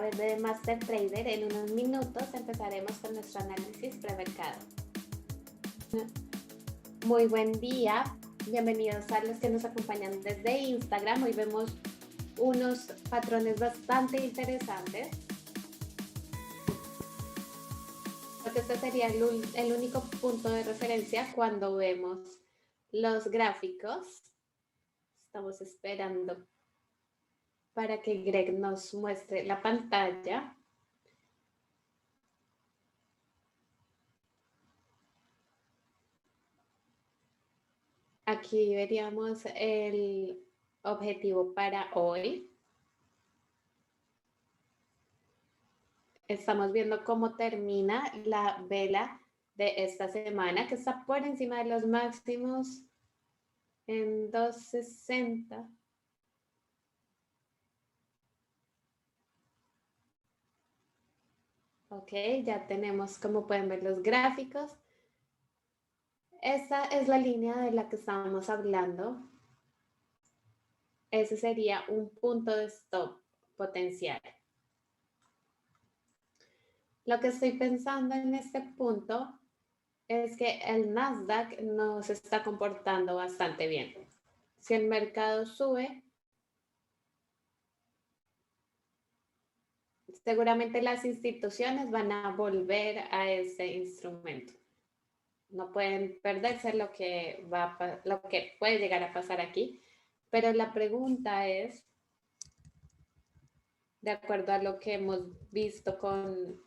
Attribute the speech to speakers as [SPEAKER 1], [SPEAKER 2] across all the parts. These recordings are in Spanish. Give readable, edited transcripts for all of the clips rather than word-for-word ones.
[SPEAKER 1] través de Master Trader. En unos minutos empezaremos con nuestro análisis premercado. Muy buen día, bienvenidos a los que nos acompañan desde Instagram. Hoy vemos unos patrones bastante interesantes. Creo que este sería el único punto de referencia cuando vemos los gráficos. Estamos esperando para que Greg nos muestre la pantalla. Aquí veríamos el objetivo para hoy. Estamos viendo cómo termina la vela de esta semana, que está por encima de los máximos en 260. Ok, ya tenemos, como pueden ver, los gráficos. Esta es la línea de la que estábamos hablando. Ese sería un punto de stop potencial. Lo que estoy pensando en este punto es que el Nasdaq no se está comportando bastante bien. Si el mercado sube, seguramente las instituciones van a volver a ese instrumento. No pueden perderse lo que puede llegar a pasar aquí. Pero la pregunta es, de acuerdo a lo que hemos visto con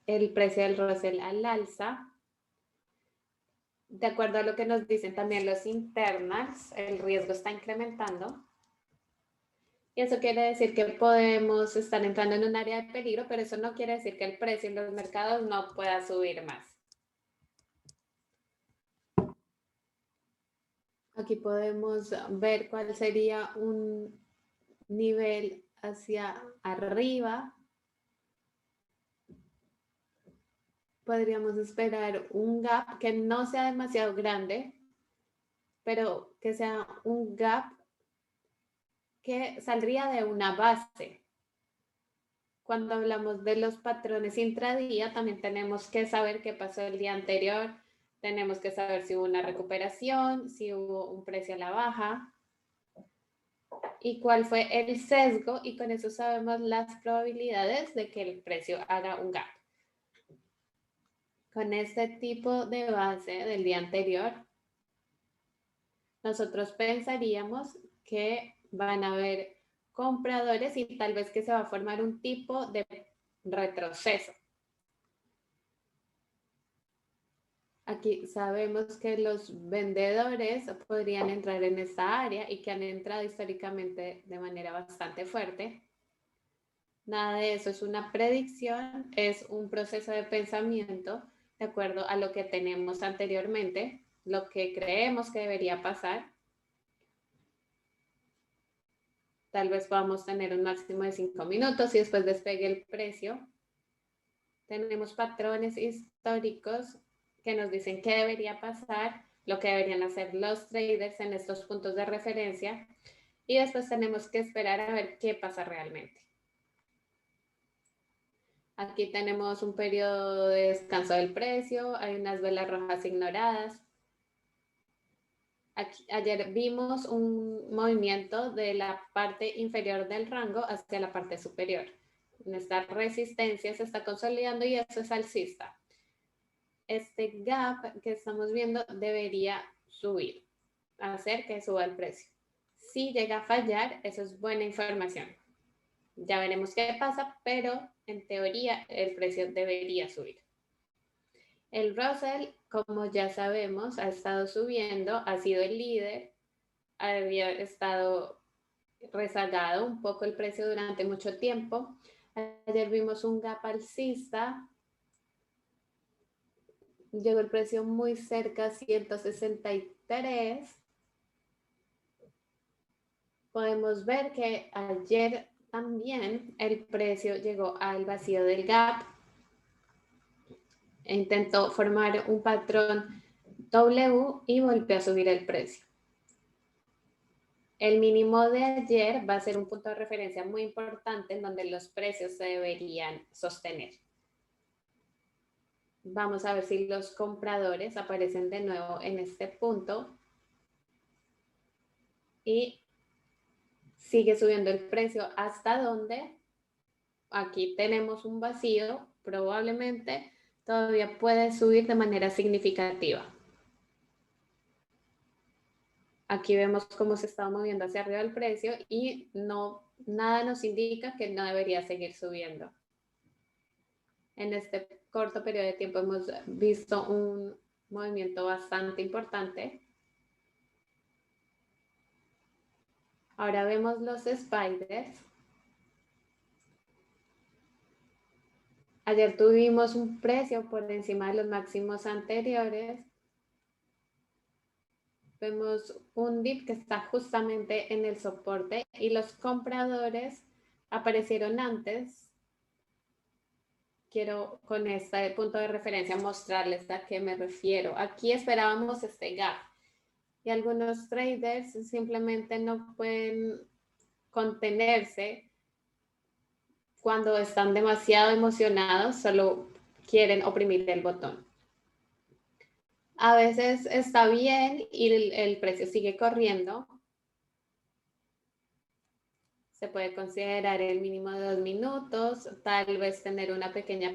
[SPEAKER 1] el precio del Russell al alza, de acuerdo a lo que nos dicen también los internals, el riesgo está incrementando. Y eso quiere decir que podemos estar entrando en un área de peligro, pero eso no quiere decir que el precio en los mercados no pueda subir más. Aquí podemos ver cuál sería un nivel hacia arriba. Podríamos esperar un gap que no sea demasiado grande, pero que sea un gap que saldría de una base. Cuando hablamos de los patrones intradía, también tenemos que saber qué pasó el día anterior. Tenemos que saber si hubo una recuperación, si hubo un precio a la baja y cuál fue el sesgo, y con eso sabemos las probabilidades de que el precio haga un gap. Con este tipo de base del día anterior, nosotros pensaríamos que van a haber compradores y tal vez que se va a formar un tipo de retroceso. Aquí sabemos que los vendedores podrían entrar en esta área y que han entrado históricamente de manera bastante fuerte. Nada de eso es una predicción, es un proceso de pensamiento de acuerdo a lo que tenemos anteriormente, lo que creemos que debería pasar. Tal vez podamos tener un máximo de 5 minutos y después despegue el precio. Tenemos patrones históricos que nos dicen qué debería pasar, lo que deberían hacer los traders en estos puntos de referencia, y después tenemos que esperar a ver qué pasa realmente. Aquí tenemos un periodo de descanso del precio, hay unas velas rojas ignoradas. Ayer vimos un movimiento de la parte inferior del rango hacia la parte superior. Esta resistencia se está consolidando y eso es alcista. Este gap que estamos viendo debería subir, hacer que suba el precio. Si llega a fallar, eso es buena información. Ya veremos qué pasa, pero en teoría el precio debería subir. El Russell, como ya sabemos, ha estado subiendo, ha sido el líder, había estado rezagado un poco el precio durante mucho tiempo. Ayer vimos un gap alcista, llegó el precio muy cerca a 163. Podemos ver que ayer también el precio llegó al vacío del gap e intentó formar un patrón W y volvió a subir el precio. El mínimo de ayer va a ser un punto de referencia muy importante en donde los precios se deberían sostener. Vamos a ver si los compradores aparecen de nuevo en este punto y sigue subiendo el precio hasta donde aquí tenemos un vacío, probablemente todavía puede subir de manera significativa. Aquí vemos cómo se está moviendo hacia arriba el precio y nada nos indica que no debería seguir subiendo. En este corto periodo de tiempo hemos visto un movimiento bastante importante. Ahora vemos los spiders. Ayer tuvimos un precio por encima de los máximos anteriores. Vemos un dip que está justamente en el soporte y los compradores aparecieron antes. Quiero con este punto de referencia mostrarles a qué me refiero. Aquí esperábamos este gap y algunos traders simplemente no pueden contenerse cuando están demasiado emocionados, solo quieren oprimir el botón. A veces está bien y el precio sigue corriendo. Se puede considerar el mínimo de 2 minutos, tal vez tener una pequeña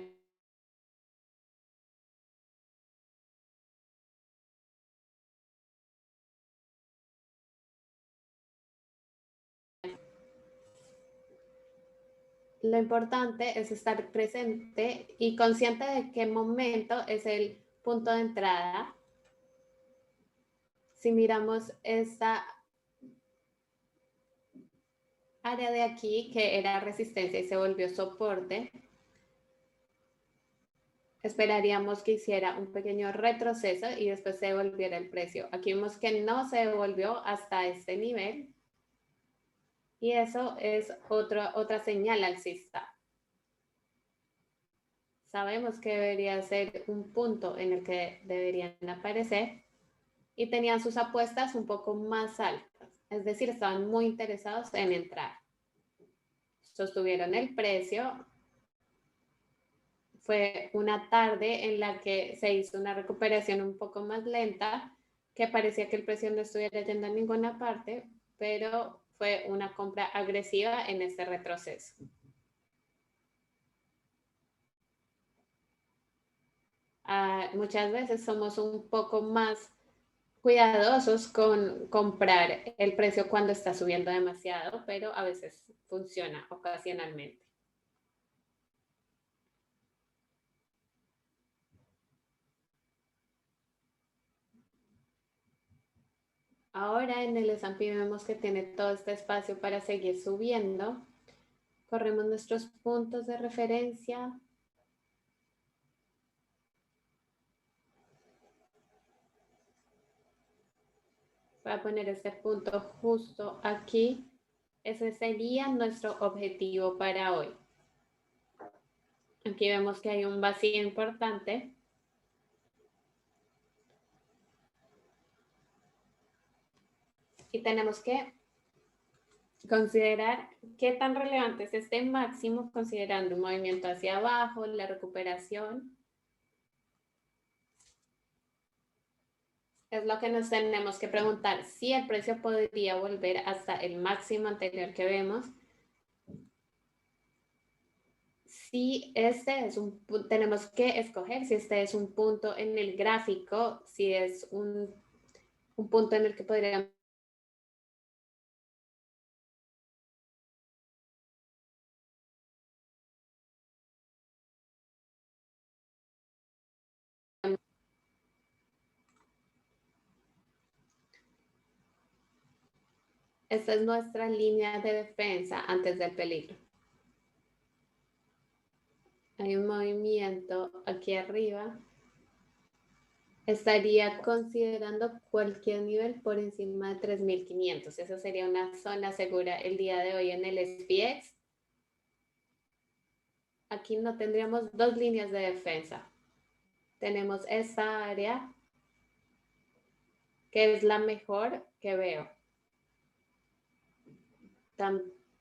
[SPEAKER 1] Lo importante es estar presente y consciente de qué momento es el punto de entrada. Si miramos esta área de aquí, que era resistencia y se volvió soporte, esperaríamos que hiciera un pequeño retroceso y después se devolviera el precio. Aquí vemos que no se devolvió hasta este nivel y eso es otra señal alcista. Sabemos que debería ser un punto en el que deberían aparecer y tenían sus apuestas un poco más altas, es decir, estaban muy interesados en entrar. Sostuvieron el precio. Fue una tarde en la que se hizo una recuperación un poco más lenta, que parecía que el precio no estuviera yendo a ninguna parte, pero fue una compra agresiva en este retroceso. Muchas veces somos un poco más cuidadosos con comprar el precio cuando está subiendo demasiado, pero a veces funciona ocasionalmente. Ahora en el S&P vemos que tiene todo este espacio para seguir subiendo. Corremos nuestros puntos de referencia. Voy a poner este punto justo aquí. Ese sería nuestro objetivo para hoy. Aquí vemos que hay un vacío importante. Y tenemos que considerar qué tan relevante es este máximo, considerando un movimiento hacia abajo, la recuperación. Es lo que nos tenemos que preguntar, si el precio podría volver hasta el máximo anterior que vemos. Si este es tenemos que escoger si este es un punto en el gráfico, si es un punto en el que podríamos esta es nuestra línea de defensa antes del peligro. Hay un movimiento aquí arriba. Estaría considerando cualquier nivel por encima de 3.500. Esa sería una zona segura el día de hoy en el SPX. Aquí no tendríamos dos líneas de defensa. Tenemos esta área que es la mejor que veo.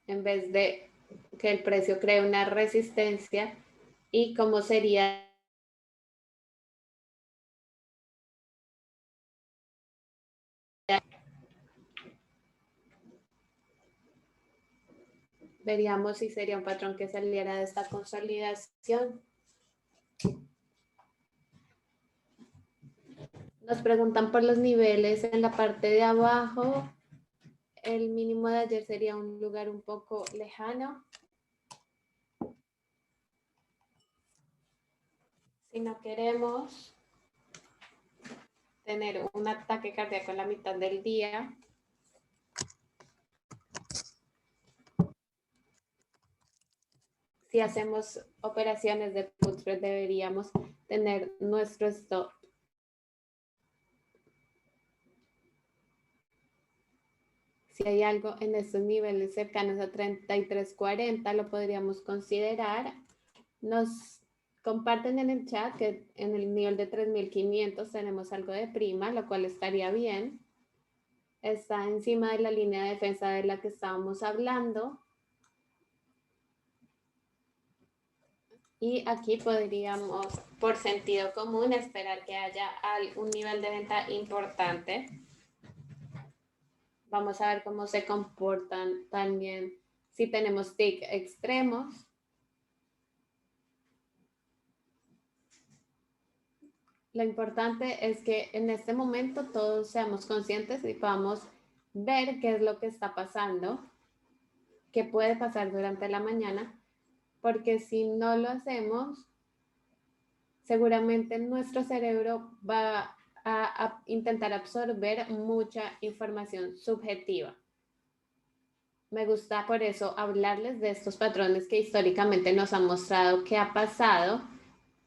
[SPEAKER 1] en vez de que el precio cree una resistencia, y cómo sería veríamos si sería un patrón que saliera de esta consolidación. Nos preguntan por los niveles en la parte de abajo. El mínimo de ayer sería un lugar un poco lejano. Si no queremos tener un ataque cardíaco en la mitad del día, si hacemos operaciones de put, deberíamos tener nuestro stop si hay algo en estos niveles cercanos a 33.40, lo podríamos considerar. Nos comparten en el chat que en el nivel de 3.500 tenemos algo de prima, lo cual estaría bien. Está encima de la línea de defensa de la que estábamos hablando. Y aquí podríamos, por sentido común, esperar que haya un nivel de venta importante. Vamos a ver cómo se comportan también si tenemos tick extremos. Lo importante es que en este momento todos seamos conscientes y podamos ver qué es lo que está pasando, qué puede pasar durante la mañana, porque si no lo hacemos, seguramente nuestro cerebro va a intentar absorber mucha información subjetiva. Me gusta por eso hablarles de estos patrones que históricamente nos han mostrado qué ha pasado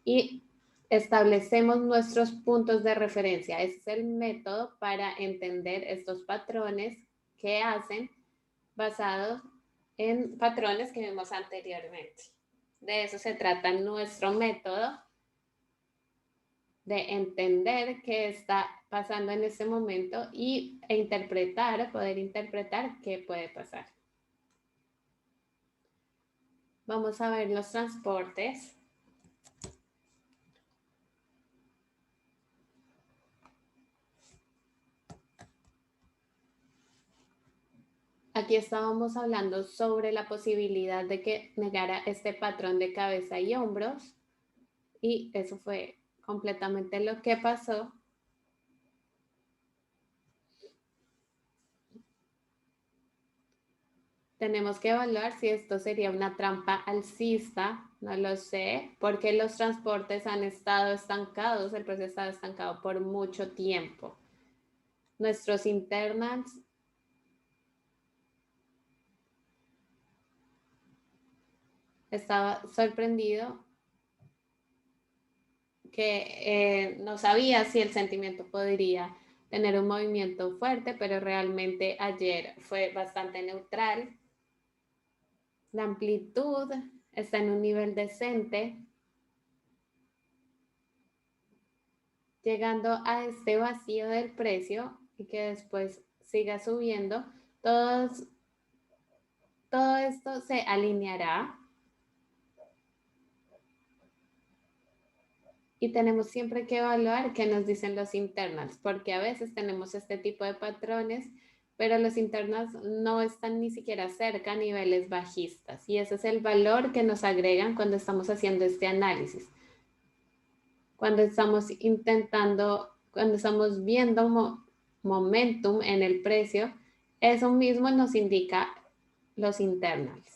[SPEAKER 1] y establecemos nuestros puntos de referencia. Ese es el método para entender estos patrones que hacen basados en patrones que vimos anteriormente. De eso se trata nuestro método, de entender qué está pasando en este momento e interpretar, poder interpretar qué puede pasar. Vamos a ver los transportes. Aquí estábamos hablando sobre la posibilidad de que negara este patrón de cabeza y hombros, y eso fue completamente lo que pasó. Tenemos que evaluar si esto sería una trampa alcista, no lo sé, porque los transportes han estado estancados, el precio ha estado estancado por mucho tiempo. Nuestros internals estaba sorprendido que no sabía si el sentimiento podría tener un movimiento fuerte, pero realmente ayer fue bastante neutral. La amplitud está en un nivel decente, llegando a este vacío del precio y que después siga subiendo. Todo esto se alineará y tenemos siempre que evaluar qué nos dicen los internals, porque a veces tenemos este tipo de patrones, pero los internals no están ni siquiera cerca a niveles bajistas, y ese es el valor que nos agregan cuando estamos haciendo este análisis. Cuando estamos cuando estamos viendo momentum en el precio, eso mismo nos indica los internals.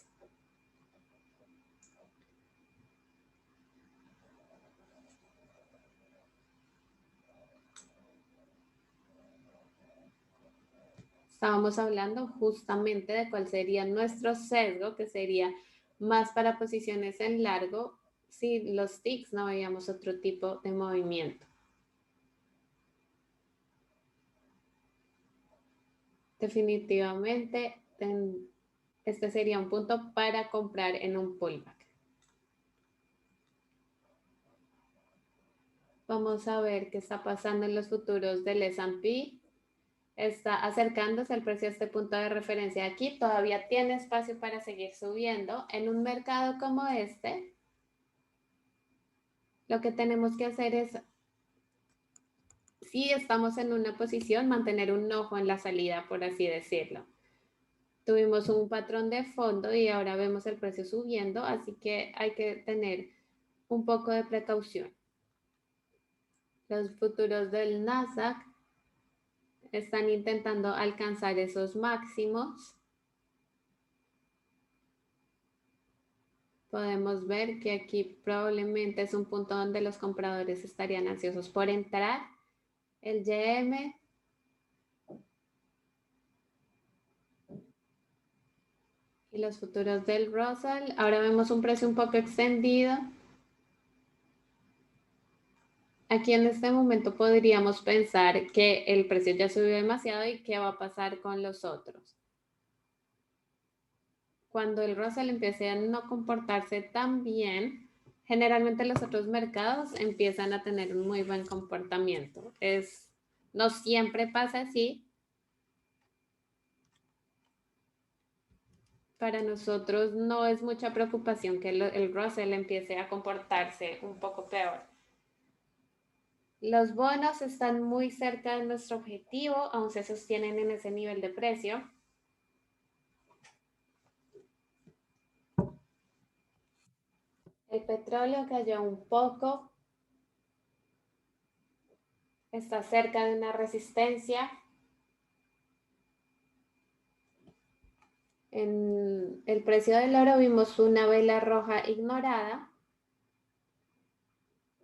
[SPEAKER 1] Estábamos hablando justamente de cuál sería nuestro sesgo, que sería más para posiciones en largo si los ticks no veíamos otro tipo de movimiento. Definitivamente, este sería un punto para comprar en un pullback. Vamos a ver qué está pasando en los futuros del S&P. está acercándose el precio a este punto de referencia aquí, todavía tiene espacio para seguir subiendo. En un mercado como este, lo que tenemos que hacer es, si estamos en una posición, mantener un ojo en la salida, por así decirlo. Tuvimos un patrón de fondo y ahora vemos el precio subiendo, así que hay que tener un poco de precaución. Los futuros del Nasdaq están intentando alcanzar esos máximos. Podemos ver que aquí probablemente es un punto donde los compradores estarían ansiosos por entrar. El YM y los futuros del Russell. Ahora vemos un precio un poco extendido. Aquí en este momento podríamos pensar que el precio ya subió demasiado y qué va a pasar con los otros. Cuando el Russell empiece a no comportarse tan bien, generalmente los otros mercados empiezan a tener un muy buen comportamiento. No siempre pasa así. Para nosotros no es mucha preocupación que el Russell empiece a comportarse un poco peor. Los bonos están muy cerca de nuestro objetivo, aún se sostienen en ese nivel de precio. El petróleo cayó un poco, está cerca de una resistencia. En el precio del oro vimos una vela roja ignorada.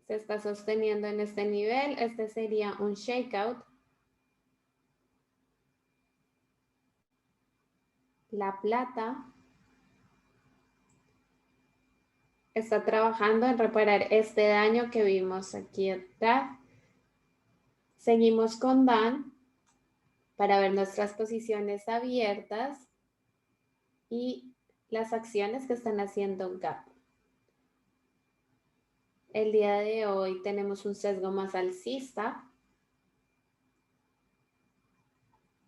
[SPEAKER 1] Se está sosteniendo en este nivel. Este sería un shakeout. La plata está trabajando en reparar este daño que vimos aquí atrás. Seguimos con Dan para ver nuestras posiciones abiertas y las acciones que están haciendo gap. El día de hoy tenemos un sesgo más alcista.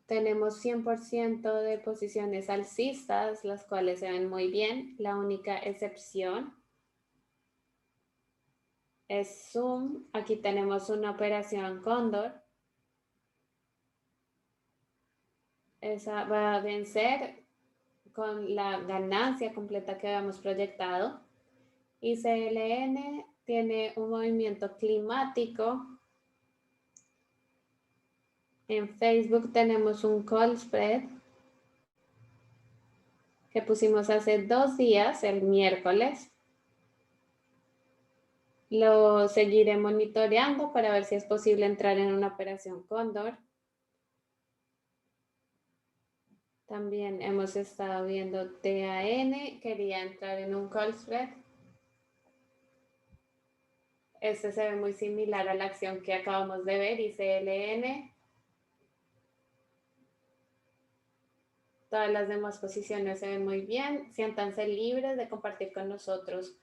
[SPEAKER 1] Tenemos 100% de posiciones alcistas, las cuales se ven muy bien. La única excepción es Zoom. Aquí tenemos una operación Cóndor. Esa va a vencer con la ganancia completa que habíamos proyectado. Y CLN tiene un movimiento climático. En Facebook tenemos un call spread que pusimos hace 2 días, el miércoles. Lo seguiré monitoreando para ver si es posible entrar en una operación Cóndor. También hemos estado viendo TAN, quería entrar en un call spread. Este se ve muy similar a la acción que acabamos de ver, ICLN. Todas las demás posiciones se ven muy bien. Siéntanse libres de compartir con nosotros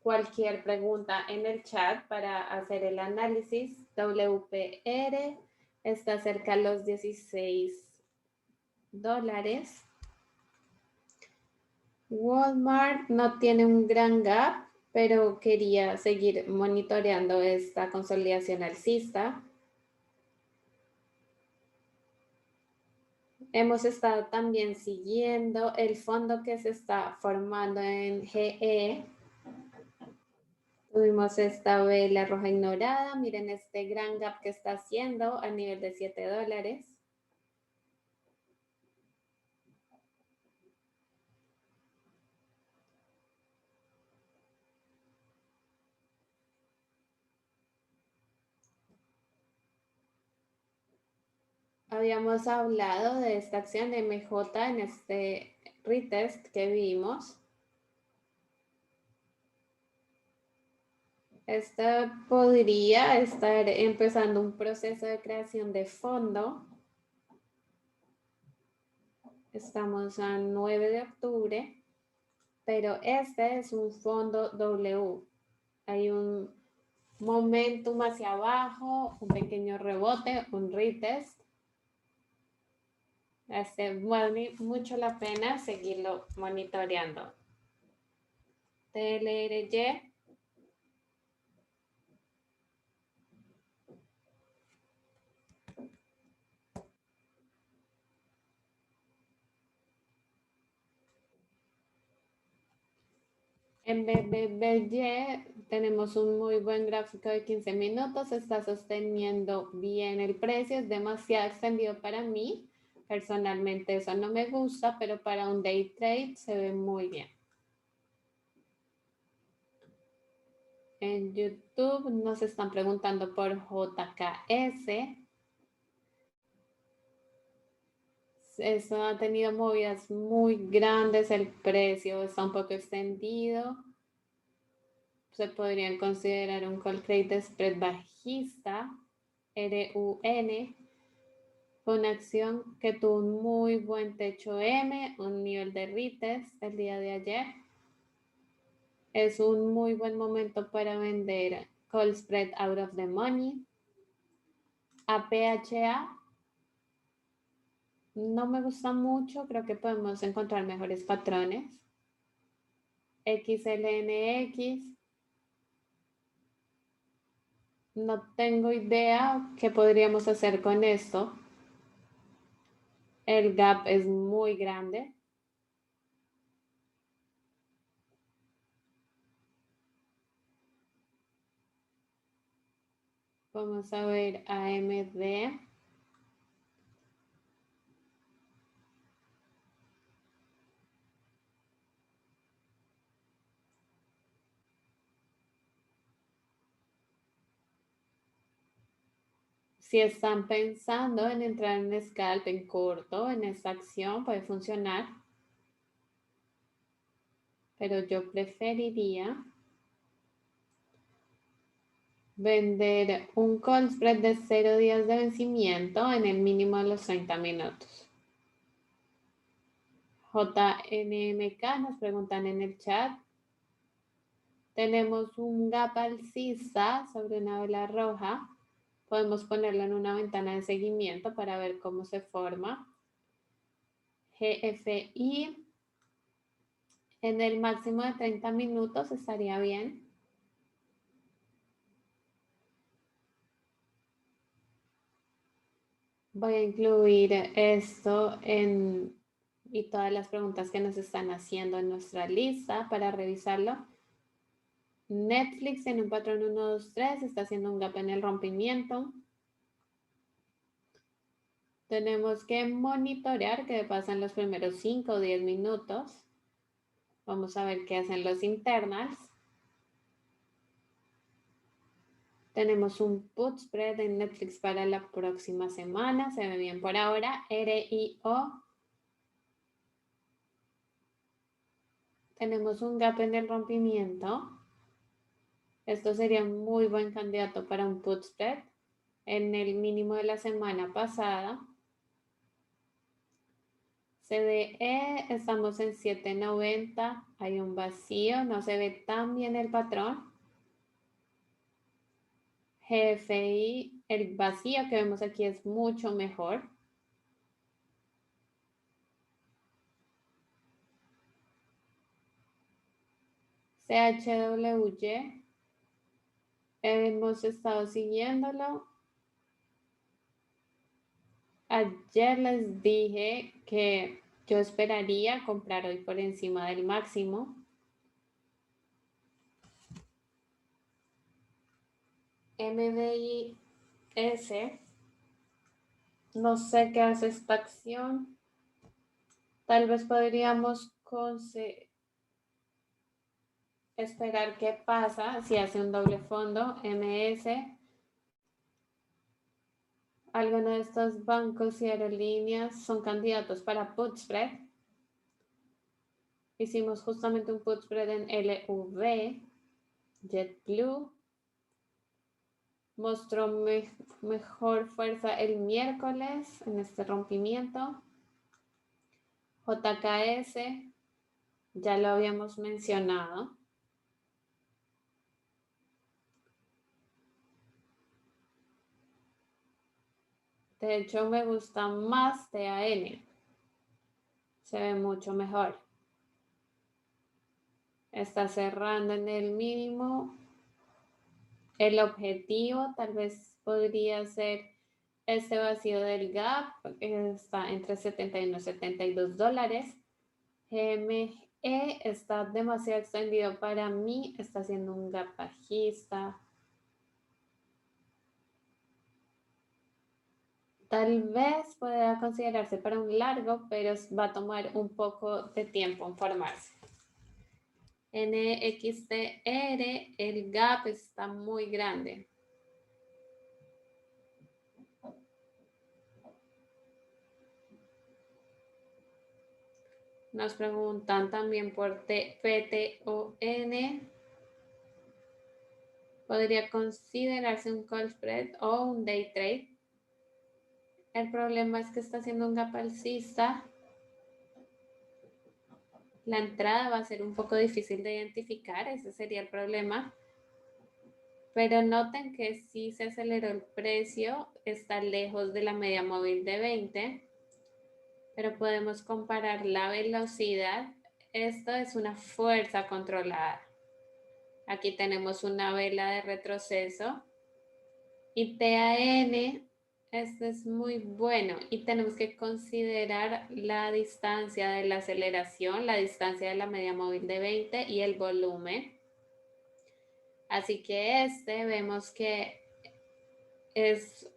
[SPEAKER 1] cualquier pregunta en el chat para hacer el análisis. WPR está cerca de los $16. Walmart no tiene un gran gap, pero quería seguir monitoreando esta consolidación alcista. Hemos estado también siguiendo el fondo que se está formando en GE. Tuvimos esta vela roja ignorada. Miren este gran gap que está haciendo a nivel de $7. Habíamos hablado de esta acción de MJ en este retest que vimos. Esta podría estar empezando un proceso de creación de fondo. Estamos a 9 de octubre, pero este es un fondo W. Hay un momentum hacia abajo, un pequeño rebote, un retest. Vale mucho la pena seguirlo monitoreando. TLRY. En BBBY tenemos un muy buen gráfico de 15 minutos, está sosteniendo bien el precio, es demasiado extendido para mí. Personalmente eso no me gusta, pero para un day trade se ve muy bien. En YouTube nos están preguntando por JKS. Eso ha tenido movidas muy grandes, el precio está un poco extendido. Se podrían considerar un call trade de spread bajista, RUN, una acción que tuvo un muy buen techo M, un nivel de retest el día de ayer. Es un muy buen momento para vender call spread out of the money. APHA no me gusta mucho, creo que podemos encontrar mejores patrones. XLNX, no tengo idea qué podríamos hacer con esto. El gap es muy grande. Vamos a ver AMD. Si están pensando en entrar en scalp en corto, en esta acción puede funcionar, pero yo preferiría vender un call spread de 0 días de vencimiento en el mínimo de los 30 minutos. JNMK nos preguntan en el chat. Tenemos un gap alcista sobre una vela roja. Podemos ponerlo en una ventana de seguimiento para ver cómo se forma. GFI en el máximo de 30 minutos estaría bien. Voy a incluir esto y todas las preguntas que nos están haciendo en nuestra lista para revisarlo. Netflix en un patrón 1, 2, 3 está haciendo un gap en el rompimiento. Tenemos que monitorear qué pasa en los primeros 5 o 10 minutos. Vamos a ver qué hacen los internals. Tenemos un put spread en Netflix para la próxima semana. Se ve bien por ahora. RIO. Tenemos un gap en el rompimiento. Esto sería un muy buen candidato para un put spread en el mínimo de la semana pasada. CDE, estamos en 7.90, hay un vacío, no se ve tan bien el patrón. GFI, el vacío que vemos aquí es mucho mejor. CHWY, hemos estado siguiéndolo. Ayer les dije que yo esperaría comprar hoy por encima del máximo. MDIS, no sé qué hace esta acción. Tal vez podríamos esperar qué pasa si hace un doble fondo. MS. Algunos de estos bancos y aerolíneas son candidatos para put spread. Hicimos justamente un put spread en LV. JetBlue mostró mejor fuerza el miércoles en este rompimiento. JKS, ya lo habíamos mencionado. De hecho, me gusta más TAN. Se ve mucho mejor. Está cerrando en el mínimo. El objetivo tal vez podría ser este vacío del gap, que está entre 71 y 72 dólares. GME está demasiado extendido para mí, está haciendo un gap bajista. Tal vez pueda considerarse para un largo, pero va a tomar un poco de tiempo en formarse. NXTR, el gap está muy grande. Nos preguntan también por PTON. Podría considerarse un call spread o un day trade. El problema es que está haciendo un gap alcista. La entrada va a ser un poco difícil de identificar, ese sería el problema. Pero noten que sí se aceleró el precio, está lejos de la media móvil de 20. Pero podemos comparar la velocidad. Esto es una fuerza controlada. Aquí tenemos una vela de retroceso. Y TAN, este es muy bueno. Y tenemos que considerar la distancia de la aceleración, la distancia de la media móvil de 20 y el volumen. Así que vemos que es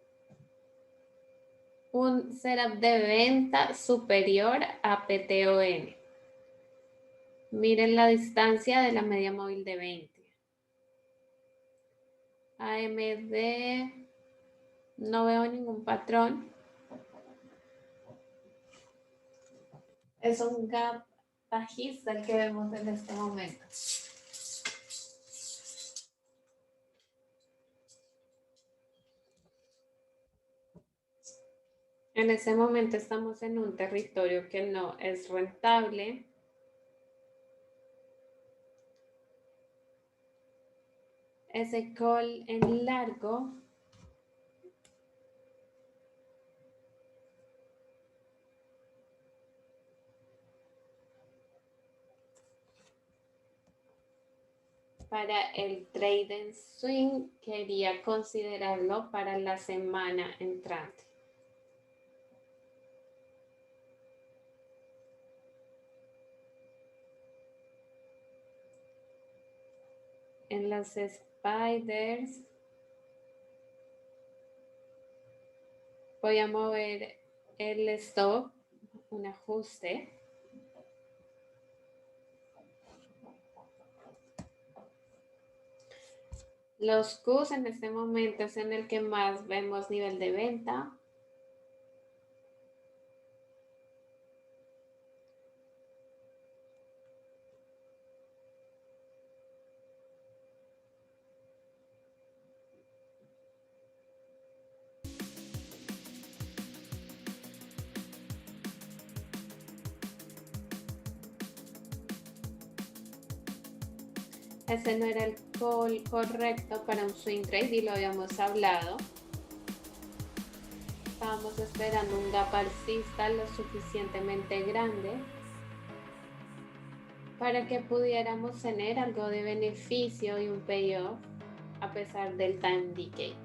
[SPEAKER 1] un setup de venta superior a PTON. Miren la distancia de la media móvil de 20. AMD, no veo ningún patrón. Es un gap bajista el que vemos en este momento. En ese momento estamos en un territorio que no es rentable. Ese call en largo para el trade en swing quería considerarlo para la semana entrante. En las spiders voy a mover el stop, un ajuste. Los Qs en este momento es en el que más vemos nivel de venta. Ese no era el call correcto para un swing trade y lo habíamos hablado. Estábamos esperando un gap alcista lo suficientemente grande para que pudiéramos tener algo de beneficio y un payoff a pesar del time decay.